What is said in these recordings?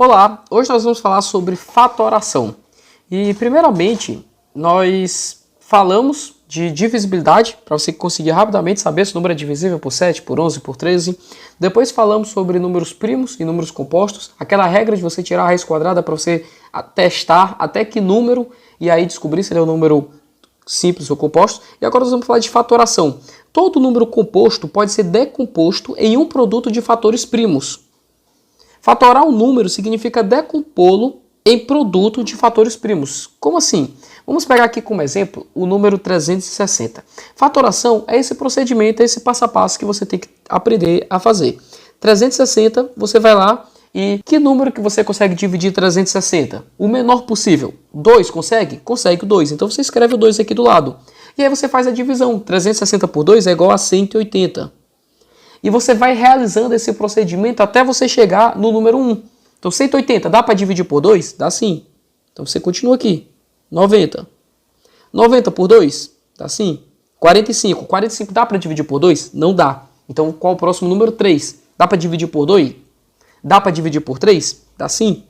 Olá, hoje nós vamos falar sobre fatoração. E primeiramente, nós falamos de divisibilidade, para você conseguir rapidamente saber se o número é divisível por 7, por 11, por 13. Depois falamos sobre números primos e números compostos, aquela regra de você tirar a raiz quadrada para você testar até que número e aí descobrir se ele é um número simples ou composto. E agora nós vamos falar de fatoração. Todo número composto pode ser decomposto em um produto de fatores primos. Fatorar um número significa decompô-lo em produto de fatores primos. Como assim? Vamos pegar aqui como exemplo o número 360. Fatoração é esse procedimento, é esse passo a passo que você tem que aprender a fazer. 360, você vai lá e que número que você consegue dividir 360? O menor possível. 2 consegue? Consegue o 2. Então você escreve o 2 aqui do lado. E aí você faz a divisão. 360 por 2 é igual a 180. E você vai realizando esse procedimento até você chegar no número 1. Então 180 dá para dividir por 2? Dá sim. Então você continua aqui. 90. 90 por 2? Dá sim. 45. 45 dá para dividir por 2? Não dá. Então qual o próximo número? 3. Dá para dividir por 2? Dá para dividir por 3? Dá sim.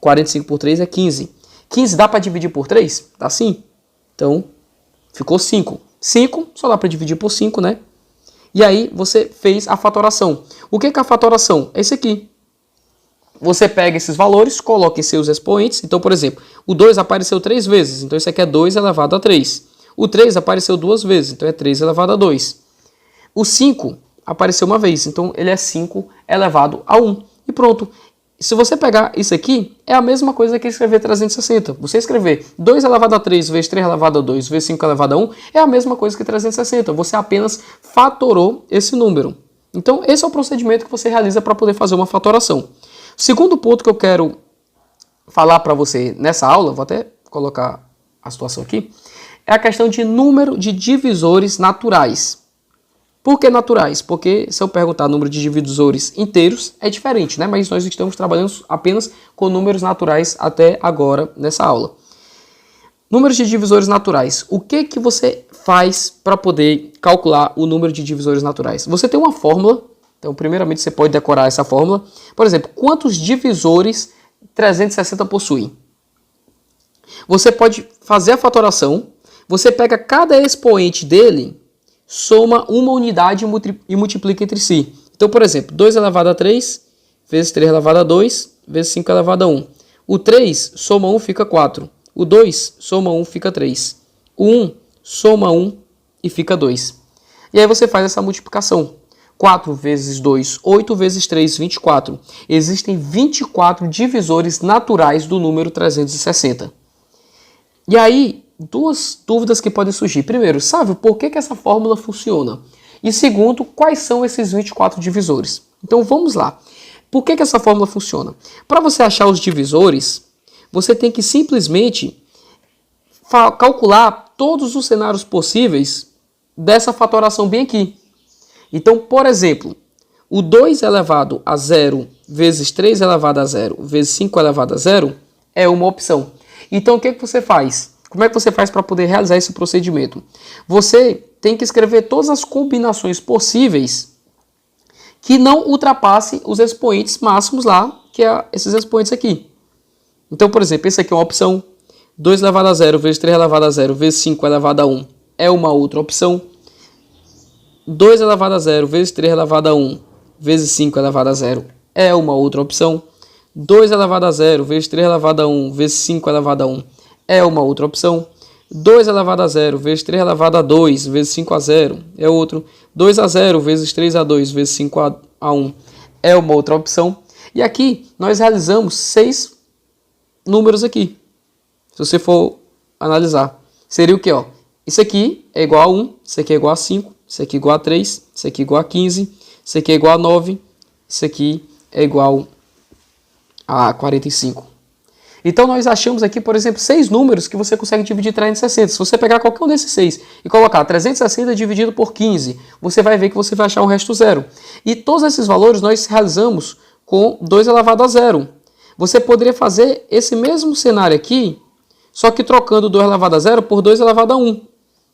45 por 3 é 15. 15 dá para dividir por 3? Dá sim. Então ficou 5. 5 só dá para dividir por 5, né? E aí você fez a fatoração. O que é a fatoração? É isso aqui. Você pega esses valores, coloca em seus expoentes. Então, por exemplo, o 2 apareceu 3 vezes. Então, isso aqui é 2 elevado a 3. O 3 apareceu 2 vezes. Então, é 3 elevado a 2. O 5 apareceu uma vez. Então, ele é 5 elevado a 1. E pronto. Se você pegar isso aqui, é a mesma coisa que escrever 360. Você escrever 2 elevado a 3 vezes 3 elevado a 2 vezes 5 elevado a 1 é a mesma coisa que 360. Você apenas fatorou esse número. Então, esse é o procedimento que você realiza para poder fazer uma fatoração. O segundo ponto que eu quero falar para você nessa aula, vou até colocar a situação aqui, é a questão de número de divisores naturais. Por que naturais? Porque se eu perguntar número de divisores inteiros, é diferente, né? Mas nós estamos trabalhando apenas com números naturais até agora nessa aula. Números de divisores naturais. O que você faz para poder calcular o número de divisores naturais? Você tem uma fórmula, então primeiramente você pode decorar essa fórmula. Por exemplo, quantos divisores 360 possui? Você pode fazer a fatoração, você pega cada expoente dele, soma uma unidade e multiplica entre si. Então, por exemplo, 2 elevado a 3, vezes 3 elevado a 2, vezes 5 elevado a 1. O 3 soma 1 fica 4. O 2 soma 1 fica 3. O 1 soma 1 e fica 2. E aí você faz essa multiplicação. 4 vezes 2, 8 vezes 3, 24. Existem 24 divisores naturais do número 360. E aí, duas dúvidas que podem surgir. Primeiro, sabe por que essa fórmula funciona? E segundo, quais são esses 24 divisores? Então vamos lá. Por que essa fórmula funciona? Para você achar os divisores, você tem que simplesmente calcular todos os cenários possíveis dessa fatoração bem aqui. Então, por exemplo, o 2 elevado a 0 vezes 3 elevado a 0 vezes 5 elevado a 0 é uma opção. Então, o que você faz? Como é que você faz para poder realizar esse procedimento? Você tem que escrever todas as combinações possíveis que não ultrapassem os expoentes máximos lá, que é esses expoentes aqui. Então, por exemplo, esse aqui é uma opção. 2 elevado a 0 vezes 3 elevado a 0 vezes 5 elevado a 1 é uma outra opção. 2 elevado a 0 vezes 3 elevado a 1 vezes 5 elevado a 0 é uma outra opção. 2 elevado a 0 vezes 3 elevado a 1 vezes 5 elevado a 1 é uma outra opção. 2 elevado a 0 vezes 3 elevado a 2 vezes 5 a 0 é outro. 2 a 0 vezes 3 a 2 vezes 5 a 1 é uma outra opção. E aqui nós realizamos 6 números aqui. Se você for analisar, seria o que? Isso aqui é igual a 1, isso aqui é igual a 5, isso aqui é igual a 3, isso aqui é igual a 15, isso aqui é igual a 9, isso aqui é igual a 45. Então nós achamos aqui, por exemplo, 6 números que você consegue dividir 360. Se você pegar qualquer um desses 6 e colocar 360 dividido por 15, você vai ver que você vai achar o resto zero. E todos esses valores nós realizamos com 2 elevado a 0. Você poderia fazer esse mesmo cenário aqui, só que trocando 2 elevado a 0 por 2 elevado a 1.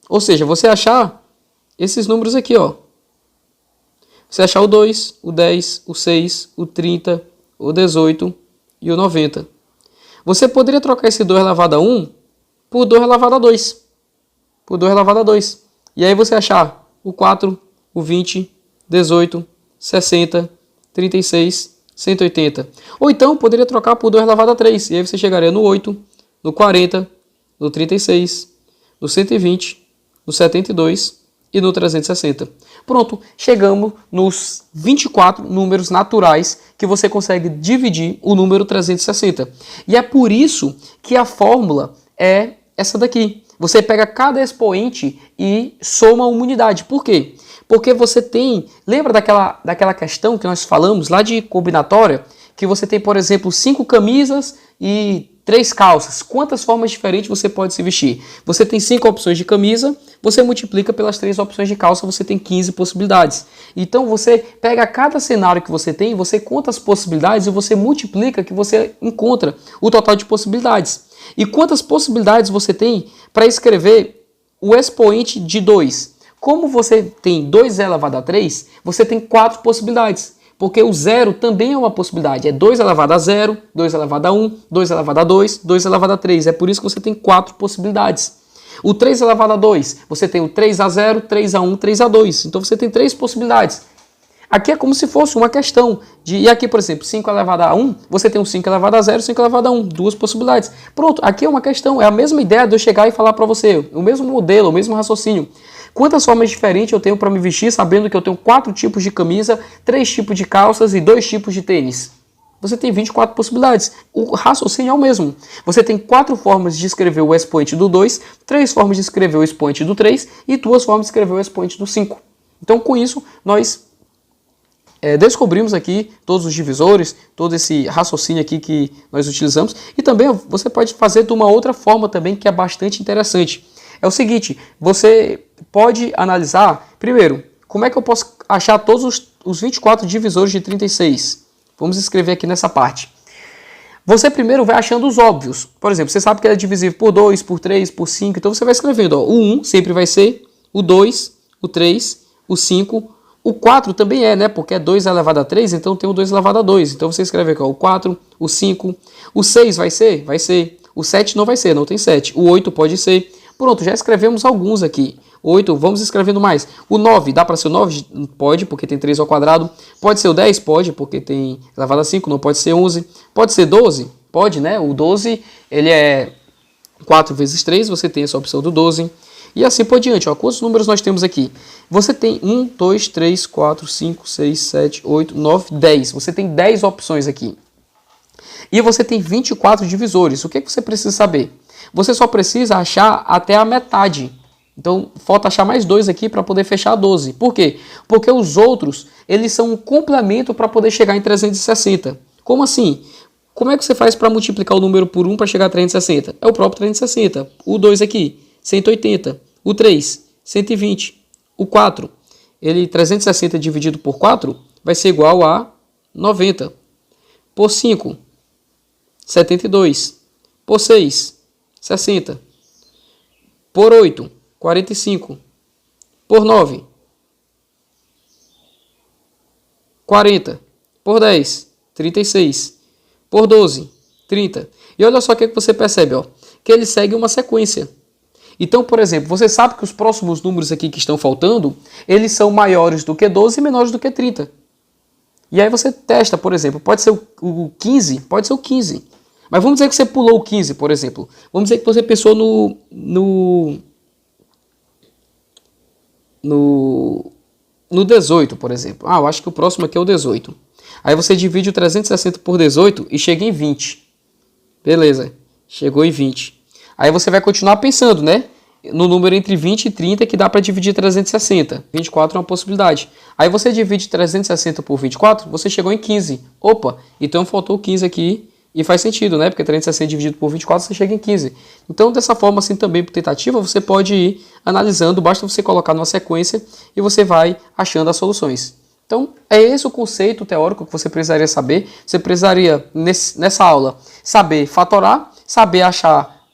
Ou seja, você achar esses números aqui, Você achar o 2, o 10, o 6, o 30, o 18, e o 90. Você poderia trocar esse 2 elevado a 1 por 2 elevado a 2. Por 2 elevado a 2. E aí você achar o 4, o 20, 18, 60, 36, 180. Ou então poderia trocar por 2 elevado a 3. E aí você chegaria no 8, no 40, no 36, no 120, no 72 e no 360. Pronto, chegamos nos 24 números naturais que você consegue dividir o número 360. E é por isso que a fórmula é essa daqui. Você pega cada expoente e soma uma unidade. Por quê? Porque você tem... Lembra daquela questão que nós falamos lá de combinatória? Que você tem, por exemplo, 5 camisas e 3 calças. Quantas formas diferentes você pode se vestir? Você tem 5 opções de camisa, você multiplica pelas 3 opções de calça, você tem 15 possibilidades. Então você pega cada cenário que você tem, você conta as possibilidades e você multiplica que você encontra o total de possibilidades. E quantas possibilidades você tem para escrever o expoente de 2? Como você tem 2 elevado a 3, você tem 4 possibilidades. Porque o zero também é uma possibilidade. É 2 elevado a 0, 2 elevado a 1, 2 elevado a 2, 2 elevado a 3. É por isso que você tem 4 possibilidades. O 3 elevado a 2, você tem o 3 a 0, 3 a 1, 3 a 2. Então você tem 3 possibilidades. Aqui é como se fosse uma questão de... E aqui, por exemplo, 5 elevado a 1, você tem um 5 elevado a 0, 5 elevado a 1. 2 possibilidades. Pronto, aqui é uma questão. É a mesma ideia de eu chegar e falar para você. O mesmo modelo, o mesmo raciocínio. Quantas formas diferentes eu tenho para me vestir, sabendo que eu tenho 4 tipos de camisa, 3 tipos de calças e 2 tipos de tênis? Você tem 24 possibilidades. O raciocínio é o mesmo. Você tem 4 formas de escrever o expoente do 2, 3 formas de escrever o expoente do 3 e 2 formas de escrever o expoente do 5. Então, com isso, nós descobrimos aqui todos os divisores, todo esse raciocínio aqui que nós utilizamos. E também você pode fazer de uma outra forma também, que é bastante interessante. É o seguinte, você pode analisar, primeiro, como é que eu posso achar todos os 24 divisores de 36? Vamos escrever aqui nessa parte. Você primeiro vai achando os óbvios. Por exemplo, você sabe que ele é divisível por 2, por 3, por 5, então você vai escrevendo. Ó, o 1 sempre vai ser, o 2, o 3, o 5, o 4 também é, né? Porque é 2 elevado a 3, então tem o 2 elevado a 2. Então você escreve aqui, ó, o 4, o 5, o 6 vai ser? Vai ser. O 7 não vai ser, não tem 7. O 8 pode ser. Pronto, já escrevemos alguns aqui. 8, vamos escrevendo mais. O 9, dá para ser o 9? Pode, porque tem 3 ao quadrado. Pode ser o 10? Pode, porque tem elevado a 5. Não pode ser 11. Pode ser 12? Pode, né? O 12, ele é 4 vezes 3, você tem essa opção do 12. E assim por diante. Ó, quantos números nós temos aqui? Você tem 1, 2, 3, 4, 5, 6, 7, 8, 9, 10. Você tem 10 opções aqui. E você tem 24 divisores. O que você precisa saber? Você só precisa achar até a metade. Então, falta achar mais 2 aqui para poder fechar a 12. Por quê? Porque os outros, eles são um complemento para poder chegar em 360. Como assim? Como é que você faz para multiplicar o número por 1 para chegar a 360? É o próprio 360. O 2 aqui, 180. O 3, 120. O 4, 360 dividido por 4 vai ser igual a 90. Por 5, 72. Por 6, 60. Por 8, 45. Por 9, 40. Por 10, 36. Por 12, 30. E olha só o que você percebe, ó, que ele segue uma sequência. Então, por exemplo, você sabe que os próximos números aqui que estão faltando, eles são maiores do que 12 e menores do que 30. E aí você testa, por exemplo, pode ser o 15, pode ser o 15. Mas vamos dizer que você pulou o 15, por exemplo. Vamos dizer que você pensou no 18, por exemplo. Ah, eu acho que o próximo aqui é o 18. Aí você divide o 360 por 18 e chega em 20. Beleza, chegou em 20. Aí você vai continuar pensando, né? No número entre 20 e 30 que dá para dividir 360. 24 é uma possibilidade. Aí você divide 360 por 24, você chegou em 15. Opa, então faltou 15 aqui. E faz sentido, né? Porque 360 dividido por 24, você chega em 15. Então, dessa forma, assim, também por tentativa, você pode ir analisando. Basta você colocar numa sequência e você vai achando as soluções. Então, é esse o conceito teórico que você precisaria saber. Você precisaria, nessa aula, saber fatorar, saber achar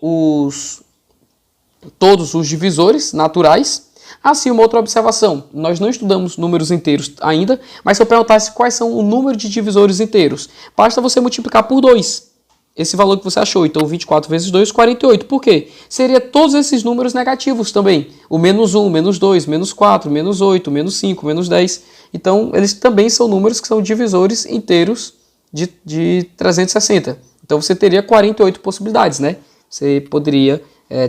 todos os divisores naturais. Assim, uma outra observação, nós não estudamos números inteiros ainda, mas se eu perguntasse quais são o número de divisores inteiros, basta você multiplicar por 2. Esse valor que você achou, então 24 vezes 2, 48. Por quê? Seria todos esses números negativos também. O menos 1, menos 2, menos 4, menos 8, menos 5, menos 10. Então, eles também são números que são divisores inteiros de 360. Então, você teria 48 possibilidades, né? Você poderia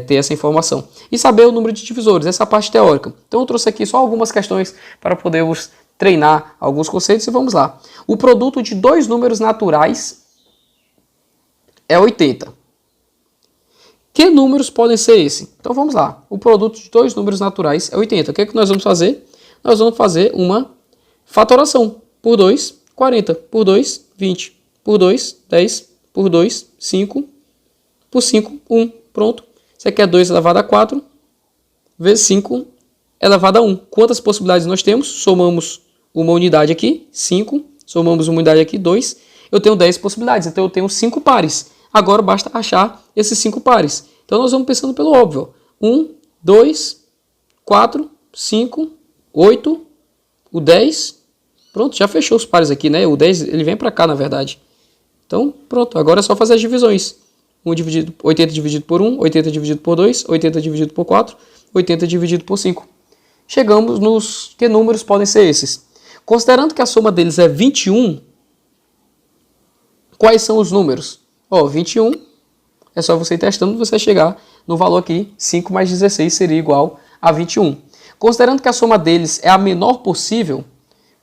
ter essa informação. E saber o número de divisores, essa parte teórica. Então, eu trouxe aqui só algumas questões para podermos treinar alguns conceitos e vamos lá. O produto de dois números naturais é 80. Que números podem ser esses? Então vamos lá. O produto de dois números naturais é 80. O que é que nós vamos fazer? Nós vamos fazer uma fatoração. Por 2, 40. Por 2, 20. Por 2, 10. Por 2, 5. Por 5, 1. Pronto. Isso aqui é 2 elevado a 4 vezes 5 elevado a 1. Quantas possibilidades nós temos? Somamos uma unidade aqui, 5. Somamos uma unidade aqui, 2. Eu tenho 10 possibilidades, então eu tenho 5 pares. Agora basta achar esses 5 pares. Então nós vamos pensando pelo óbvio. 1, 2, 4, 5, 8, o 10. Pronto, já fechou os pares aqui, né? O 10 ele vem para cá, na verdade. Então, pronto. Agora é só fazer as divisões. 80 dividido por 1, 80 dividido por 2, 80 dividido por 4, 80 dividido por 5. Chegamos nos... Que números podem ser esses? Considerando que a soma deles é 21, quais são os números? 21, é só você ir testando, você chegar no valor aqui, 5 mais 16 seria igual a 21. Considerando que a soma deles é a menor possível,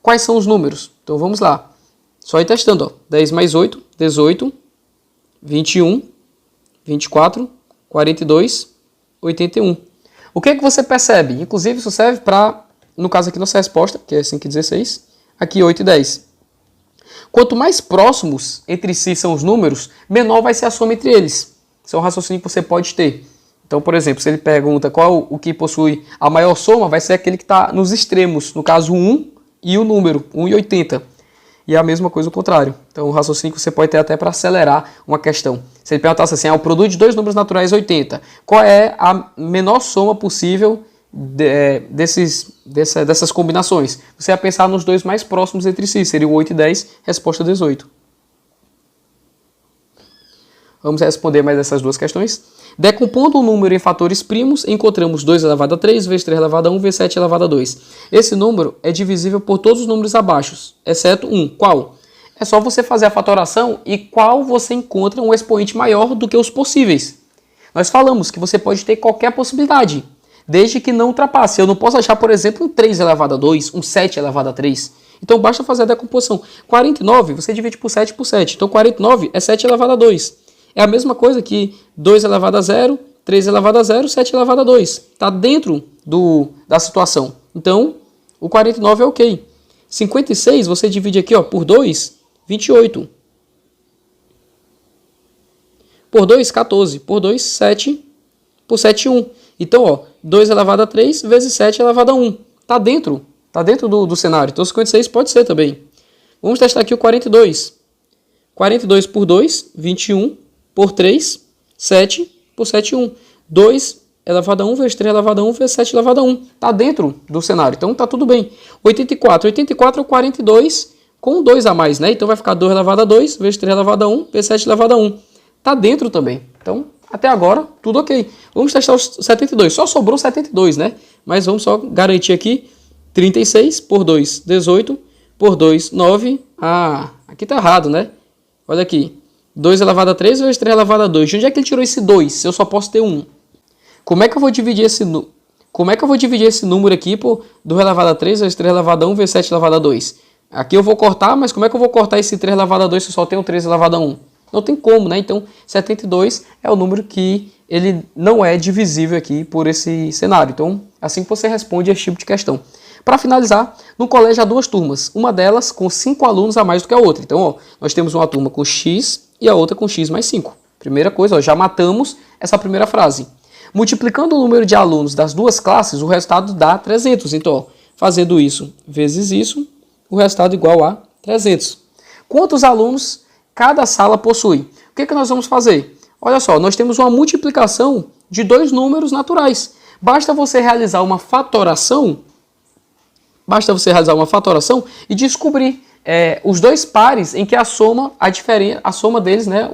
quais são os números? Então vamos lá, só ir testando. 10 mais 8, 18, 21, 24, 42, 81. O que é que você percebe? Inclusive isso serve para, no caso aqui, nossa resposta, que é 5 e 16, aqui 8 e 10. Quanto mais próximos entre si são os números, menor vai ser a soma entre eles. Isso é um raciocínio que você pode ter. Então, por exemplo, se ele pergunta qual o que possui a maior soma, vai ser aquele que está nos extremos. No caso, 1 e o número, 1 e 80. E é a mesma coisa o contrário. Então, o raciocínio que você pode ter até para acelerar uma questão. Se ele perguntasse assim, o produto de dois números naturais é 80. Qual é a menor soma possível dessas combinações? Você vai pensar nos dois mais próximos entre si, seria o 8 e 10, resposta 18. Vamos responder mais essas duas questões. Decompondo o número em fatores primos, encontramos 2 elevado a 3, vezes 3 elevado a 1, vezes 7 elevado a 2. Esse número é divisível por todos os números abaixo, exceto 1. Qual? É só você fazer a fatoração e qual você encontra um expoente maior do que os possíveis. Nós falamos que você pode ter qualquer possibilidade, desde que não ultrapasse. Eu não posso achar, por exemplo, um 3 elevado a 2, um 7 elevado a 3. Então basta fazer a decomposição. 49 você divide por 7 por 7. Então 49 é 7 elevado a 2. É a mesma coisa que 2 elevado a 0, 3 elevado a 0, 7 elevado a 2. Está dentro da situação. Então, o 49 é ok. 56 você divide aqui por 2, 28. Por 2, 14. Por 2, 7. Por 7, 1. Então, 2 elevado a 3 vezes 7 elevado a 1. Está dentro do cenário. Então, 56 pode ser também. Vamos testar aqui o 42. 42 por 2, 21. Por 3, 7. Por 7, 1. 2 elevado a 1 vezes 3 elevado a 1 vezes 7 elevado a 1. Está dentro do cenário. Então, está tudo bem. 84. 84 é o 42 com 2 a mais, né? Então, vai ficar 2 elevado a 2 vezes 3 elevado a 1 vezes 7 elevado a 1. Está dentro também. Então, até agora, tudo ok. Vamos testar os 72. Só sobrou 72, né? Mas vamos só garantir aqui. 36 por 2, 18. Por 2, 9. Ah, aqui tá errado, né? Olha aqui. 2 elevado a 3 vezes 3 elevado a 2. De onde é que ele tirou esse 2? Se eu só posso ter 1. Como é que eu vou dividir esse número aqui por 2 elevado a 3 vezes 3 elevado a 1 vezes 7 elevado a 2? Aqui eu vou cortar, mas como é que eu vou cortar esse 3 elevado a 2 se eu só tenho 3 elevado a 1? Não tem como, né? Então, 72 é o número que ele não é divisível aqui por esse cenário. Então, assim que você responde esse tipo de questão. Para finalizar, no colégio há 2 turmas. Uma delas com 5 alunos a mais do que a outra. Então, nós temos uma turma com X e a outra com X mais 5. Primeira coisa, já matamos essa primeira frase. Multiplicando o número de alunos das duas classes, o resultado dá 300. Então, fazendo isso vezes isso, o resultado é igual a 300. Quantos alunos cada sala possui? O que nós vamos fazer? Olha só, nós temos uma multiplicação de 2 números naturais. Basta você realizar uma fatoração e descobrir os dois pares em que a soma deles, né?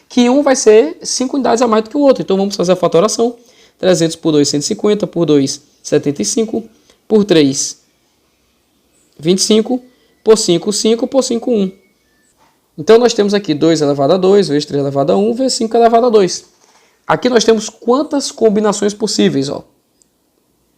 Que um vai ser 5 unidades a mais do que o outro. Então vamos fazer a fatoração. 300 por 2, 150, por 2, 75, por 3, 25, por 5, 5, por 5, 1. Então nós temos aqui 2 elevado a 2, vezes 3 elevado a 1, vezes 5 elevado a 2. Aqui nós temos quantas combinações possíveis?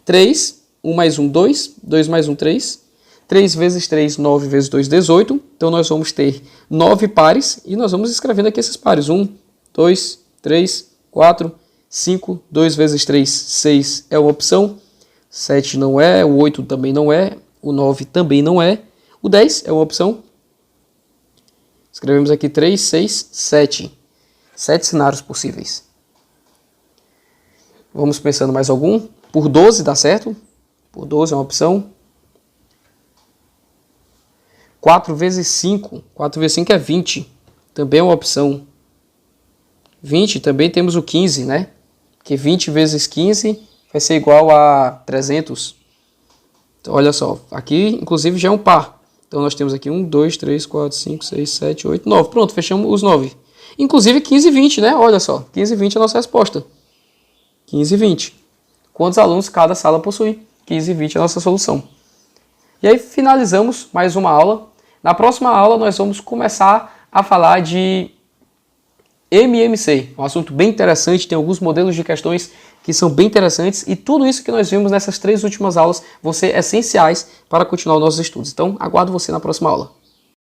3, 1 mais 1, 2, 2 mais 1, 3, 3 vezes 3, 9 vezes 2, 18. Então nós vamos ter 9 pares e nós vamos escrevendo aqui esses pares. 1, 2, 3, 4, 5, 2 vezes 3, 6 é uma opção. 7 não é, o 8 também não é, o 9 também não é, o 10 é uma opção. Escrevemos aqui 3, 6, 7. 7 cenários possíveis. Vamos pensando mais algum. Por 12 dá certo. Por 12 é uma opção. 4 vezes 5. 4 vezes 5 é 20. Também é uma opção. 20 também temos o 15, né? Porque 20 vezes 15 vai ser igual a 300. Então, olha só. Aqui, inclusive, já é um par. Então, nós temos aqui 1, 2, 3, 4, 5, 6, 7, 8, 9. Pronto, fechamos os 9. Inclusive, 15 e 20, né? Olha só. 15 e 20 é a nossa resposta. 15 e 20. Quantos alunos cada sala possui? 15 e 20 é a nossa solução. E aí, finalizamos mais uma aula. Na próxima aula, nós vamos começar a falar de MMC, um assunto bem interessante, tem alguns modelos de questões que são bem interessantes e tudo isso que nós vimos nessas 3 últimas aulas vão ser essenciais para continuar os nossos estudos. Então, aguardo você na próxima aula.